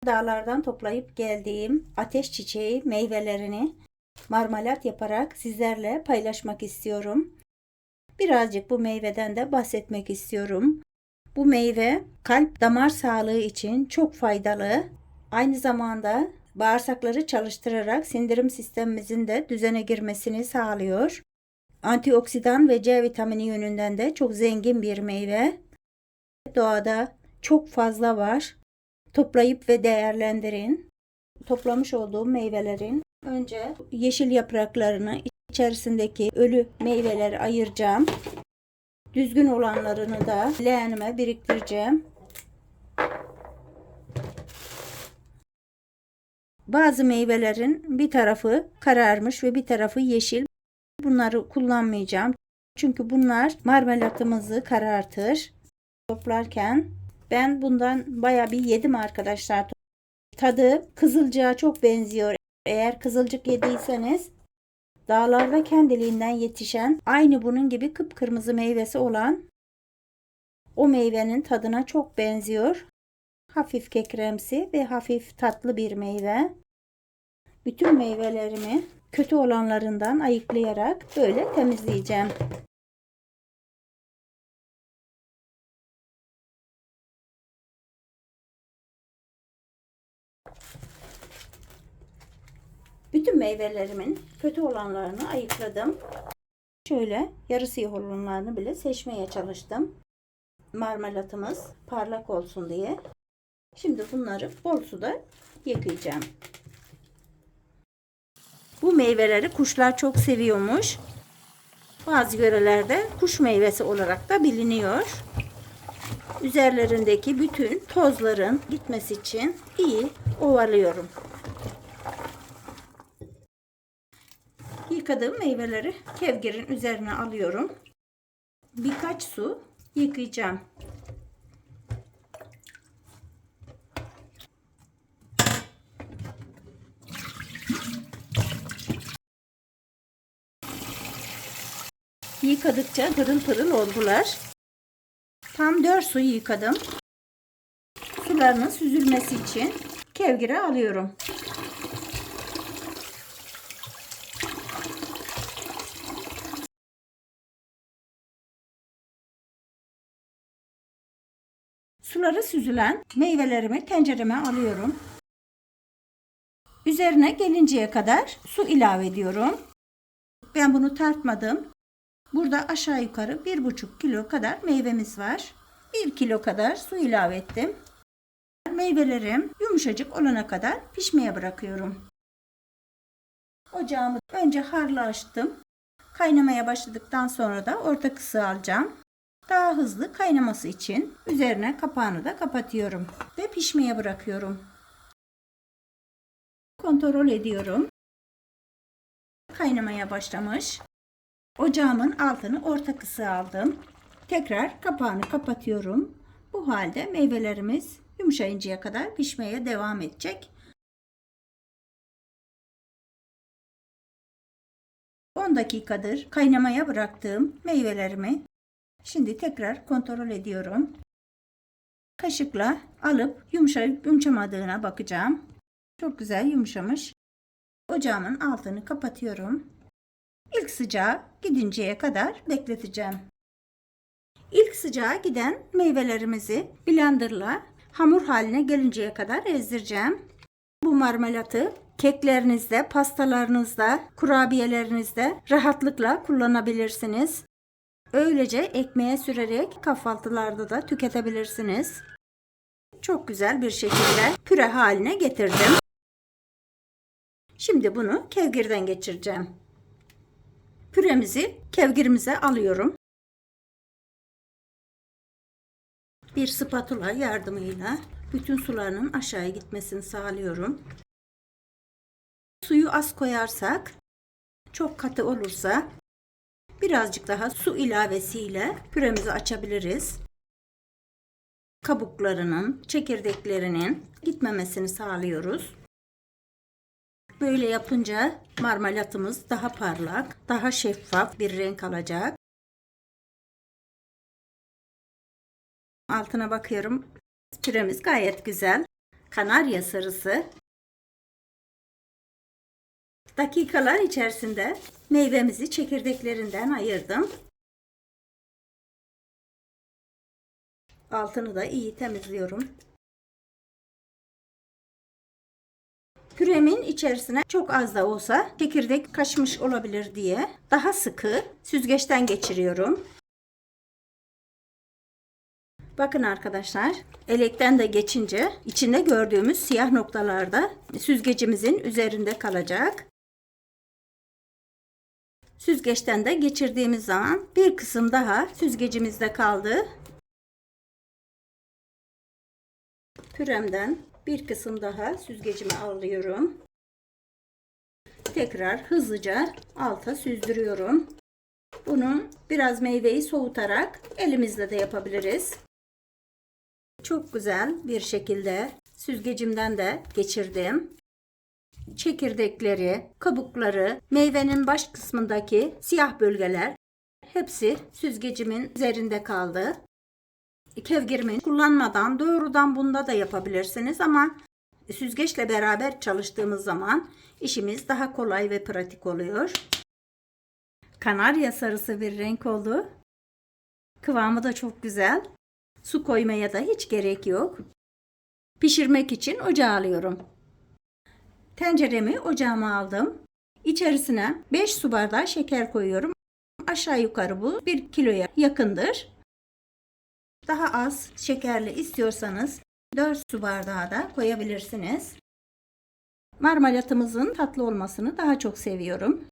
Dağlardan toplayıp geldiğim ateş çiçeği meyvelerini marmelat yaparak sizlerle paylaşmak istiyorum. Birazcık bu meyveden de bahsetmek istiyorum. Bu meyve kalp damar sağlığı için çok faydalı. Aynı zamanda bağırsakları çalıştırarak sindirim sistemimizin de düzene girmesini sağlıyor. Antioksidan ve C vitamini yönünden de çok zengin bir meyve. Doğada çok fazla var. Toplayıp ve değerlendirin. Toplamış olduğum meyvelerin önce yeşil yapraklarını, içerisindeki ölü meyveleri ayıracağım. Düzgün olanlarını da leğenime biriktireceğim. Bazı meyvelerin bir tarafı kararmış ve bir tarafı yeşil. Bunları kullanmayacağım. Çünkü bunlar marmelatımızı karartır. Toplarken ben bundan bayağı bir yedim arkadaşlar. Tadı kızılcığa çok benziyor. Eğer kızılcık yediyseniz dağlarda kendiliğinden yetişen aynı bunun gibi kıpkırmızı meyvesi olan o meyvenin tadına çok benziyor. Hafif kekremsi ve hafif tatlı bir meyve. Bütün meyvelerimi kötü olanlarından ayıklayarak böyle temizleyeceğim. Bütün meyvelerimin kötü olanlarını ayıkladım. Şöyle yarı siyah olanlarını bile seçmeye çalıştım. Marmelatımız parlak olsun diye. Şimdi bunları bol suda yıkayacağım. Bu meyveleri kuşlar çok seviyormuş. Bazı yörelerde kuş meyvesi olarak da biliniyor. Üzerlerindeki bütün tozların gitmesi için iyi ovalıyorum. Yıkadığım meyveleri kevgirin üzerine alıyorum. Birkaç su yıkayacağım. Yıkadıkça pırıl pırıl oldular. Tam 4 su yıkadım. Sularının süzülmesi için kevgire alıyorum. Suları süzülen meyvelerimi tencereme alıyorum. Üzerine gelinceye kadar su ilave ediyorum. Ben bunu tartmadım. Burada aşağı yukarı 1,5 kilo kadar meyvemiz var. 1 kilo kadar su ilave ettim. Meyvelerim yumuşacık olana kadar pişmeye bırakıyorum. Ocağımı önce harlı açtım. Kaynamaya başladıktan sonra da orta kısığı alacağım. Daha hızlı kaynaması için üzerine kapağını da kapatıyorum ve pişmeye bırakıyorum. Kontrol ediyorum. Kaynamaya başlamış. Ocağımın altını orta kısığa aldım. Tekrar kapağını kapatıyorum. Bu halde meyvelerimiz yumuşayıncaya kadar pişmeye devam edecek. 10 dakikadır kaynamaya bıraktığım meyvelerimi şimdi tekrar kontrol ediyorum. Kaşıkla alıp yumuşayıp yumuşamadığına bakacağım. Çok güzel yumuşamış. Ocağımın altını kapatıyorum. İlk sıcağı gidinceye kadar bekleteceğim. İlk sıcağı giden meyvelerimizi blenderla hamur haline gelinceye kadar ezdireceğim. Bu marmelatı keklerinizde, pastalarınızda, kurabiyelerinizde rahatlıkla kullanabilirsiniz. Öylece ekmeğe sürerek kahvaltılarda da tüketebilirsiniz. Çok güzel bir şekilde püre haline getirdim. Şimdi bunu kevgirden geçireceğim. Püremizi kevgirimize alıyorum. Bir spatula yardımıyla bütün sularının aşağıya gitmesini sağlıyorum. Suyu az koyarsak, çok katı olursa birazcık daha su ilavesiyle püremizi açabiliriz. Kabuklarının, çekirdeklerinin gitmemesini sağlıyoruz. Böyle yapınca marmelatımız daha parlak, daha şeffaf bir renk alacak. Altına bakıyorum. Püremiz gayet güzel. Kanarya sarısı. Dakikalar içerisinde meyvemizi çekirdeklerinden ayırdım. Altını da iyi temizliyorum. Püremin içerisine çok az da olsa çekirdek kaçmış olabilir diye daha sıkı süzgeçten geçiriyorum. Bakın arkadaşlar, elekten de geçince içinde gördüğümüz siyah noktalar da süzgecimizin üzerinde kalacak. Süzgeçten de geçirdiğimiz zaman bir kısım daha süzgecimizde kaldı. Püremden bir kısım daha süzgecime alıyorum. Tekrar hızlıca alta süzdürüyorum. Bunu biraz meyveyi soğutarak elimizle de yapabiliriz. Çok güzel bir şekilde süzgecimden de geçirdim. Çekirdekleri, kabukları, meyvenin baş kısmındaki siyah bölgeler hepsi süzgecimin üzerinde kaldı. Kevgirimi kullanmadan doğrudan bunda da yapabilirsiniz ama süzgeçle beraber çalıştığımız zaman işimiz daha kolay ve pratik oluyor. Kanarya sarısı bir renk oldu. Kıvamı da çok güzel. Su koymaya da hiç gerek yok. Pişirmek için ocağa alıyorum. Tenceremi ocağıma aldım. İçerisine 5 su bardağı şeker koyuyorum. Aşağı yukarı bu 1 kiloya yakındır. Daha az şekerli istiyorsanız 4 su bardağı da koyabilirsiniz. Marmelatımızın tatlı olmasını daha çok seviyorum.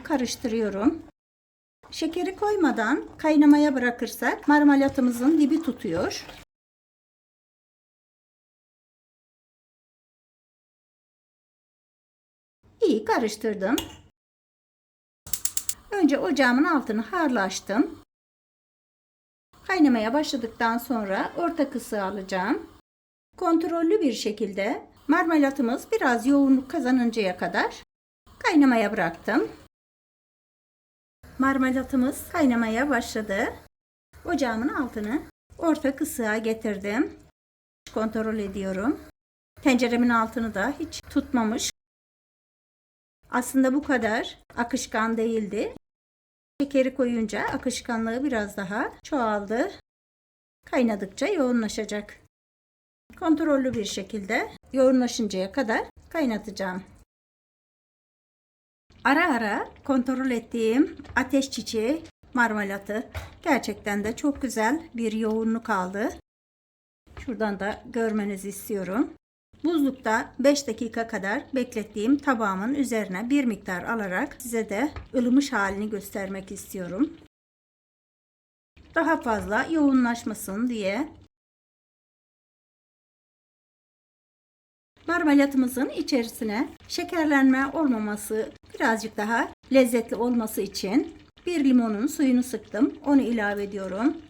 Karıştırıyorum. Şekeri koymadan kaynamaya bırakırsak marmelatımızın dibi tutuyor. İyi karıştırdım. Önce ocağımın altını harlı açtım. Kaynamaya başladıktan sonra orta kısığı alacağım. Kontrollü bir şekilde marmelatımız biraz yoğunluk kazanıncaya kadar kaynamaya bıraktım. Marmelatımız kaynamaya başladı. Ocağımın altını orta kısığa getirdim. Kontrol ediyorum. Tenceremin altını da hiç tutmamış. Aslında bu kadar akışkan değildi. Şekeri koyunca akışkanlığı biraz daha çoğaldı. Kaynadıkça yoğunlaşacak. Kontrollü bir şekilde yoğunlaşıncaya kadar kaynatacağım. Ara ara kontrol ettiğim ateş çiçeği marmelatı gerçekten de çok güzel bir yoğunluk aldı. Şuradan da görmenizi istiyorum. Buzlukta 5 dakika kadar beklettiğim tabağımın üzerine bir miktar alarak size de ılımış halini göstermek istiyorum. Daha fazla yoğunlaşmasın diye. Marmelatımızın içerisine şekerlenme olmaması, birazcık daha lezzetli olması için bir limonun suyunu sıktım. Onu ilave ediyorum.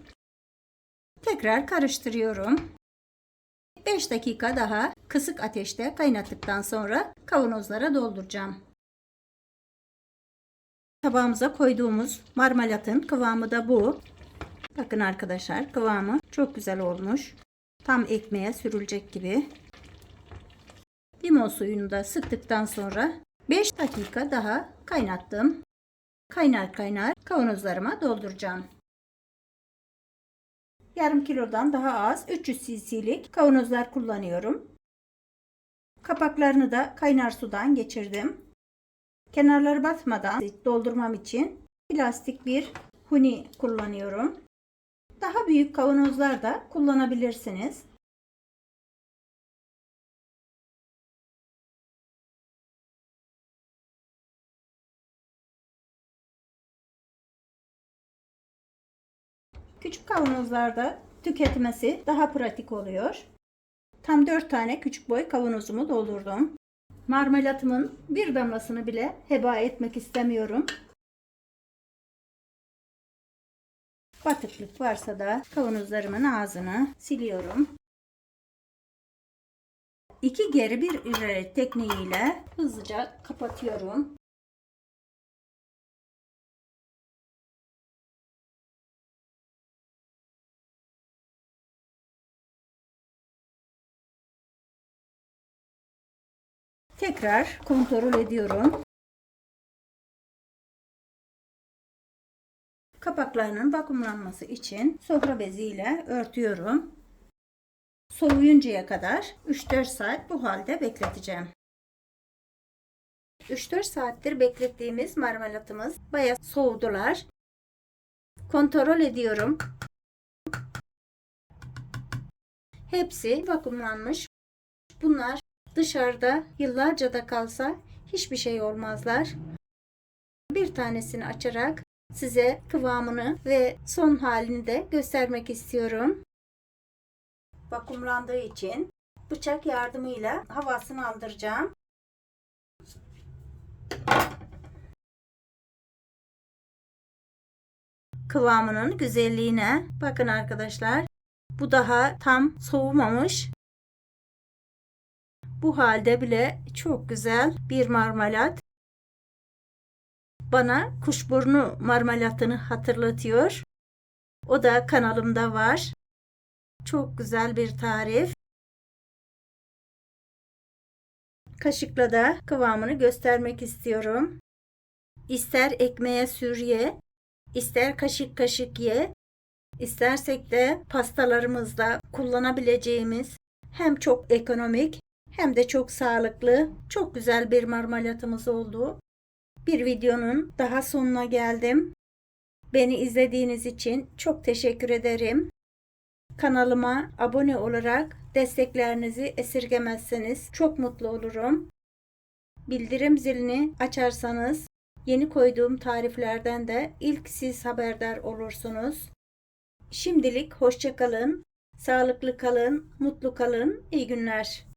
Tekrar karıştırıyorum. 5 dakika daha kısık ateşte kaynattıktan sonra kavanozlara dolduracağım. Tabağımıza koyduğumuz marmelatın kıvamı da bu. Bakın arkadaşlar, kıvamı çok güzel olmuş. Tam ekmeğe sürülecek gibi. Limon suyunu da sıktıktan sonra 5 dakika daha kaynattım. Kaynar kaynar kavanozlarıma dolduracağım. Yarım kilodan daha az 300 cc'lik kavanozlar kullanıyorum. Kapaklarını da kaynar sudan geçirdim. Kenarları batmadan doldurmam için plastik bir huni kullanıyorum. Daha büyük kavanozlar da kullanabilirsiniz. Küçük kavanozlarda tüketmesi daha pratik oluyor. Tam 4 tane küçük boy kavanozumu doldurdum. Marmelatımın bir damlasını bile heba etmek istemiyorum. Batıklık varsa da kavanozlarımın ağzını siliyorum. 2 geri bir ileri tekniğiyle hızlıca kapatıyorum. Tekrar kontrol ediyorum. Kapaklarının vakumlanması için sofra beziyle örtüyorum. Soğuyuncaya kadar 3-4 saat bu halde bekleteceğim. 3-4 saattir beklettiğimiz marmelatımız bayağı soğudular. Kontrol ediyorum. Hepsi vakumlanmış. Bunlar dışarıda yıllarca da kalsa hiçbir şey olmazlar. Bir tanesini açarak size kıvamını ve son halini de göstermek istiyorum. Vakumlandığı için bıçak yardımıyla havasını aldıracağım. Kıvamının güzelliğine bakın arkadaşlar. Bu daha tam soğumamış. Bu halde bile çok güzel bir marmelat. Bana kuşburnu marmelatını hatırlatıyor. O da kanalımda var. Çok güzel bir tarif. Kaşıkla da kıvamını göstermek istiyorum. İster ekmeğe sür ye, ister kaşık kaşık ye, istersek de pastalarımızda kullanabileceğimiz hem çok ekonomik hem de çok sağlıklı, çok güzel bir marmelatımız oldu. Bir videonun daha sonuna geldim. Beni izlediğiniz için çok teşekkür ederim. Kanalıma abone olarak desteklerinizi esirgemezseniz çok mutlu olurum. Bildirim zilini açarsanız yeni koyduğum tariflerden de ilk siz haberdar olursunuz. Şimdilik hoşça kalın, sağlıklı kalın, mutlu kalın, iyi günler.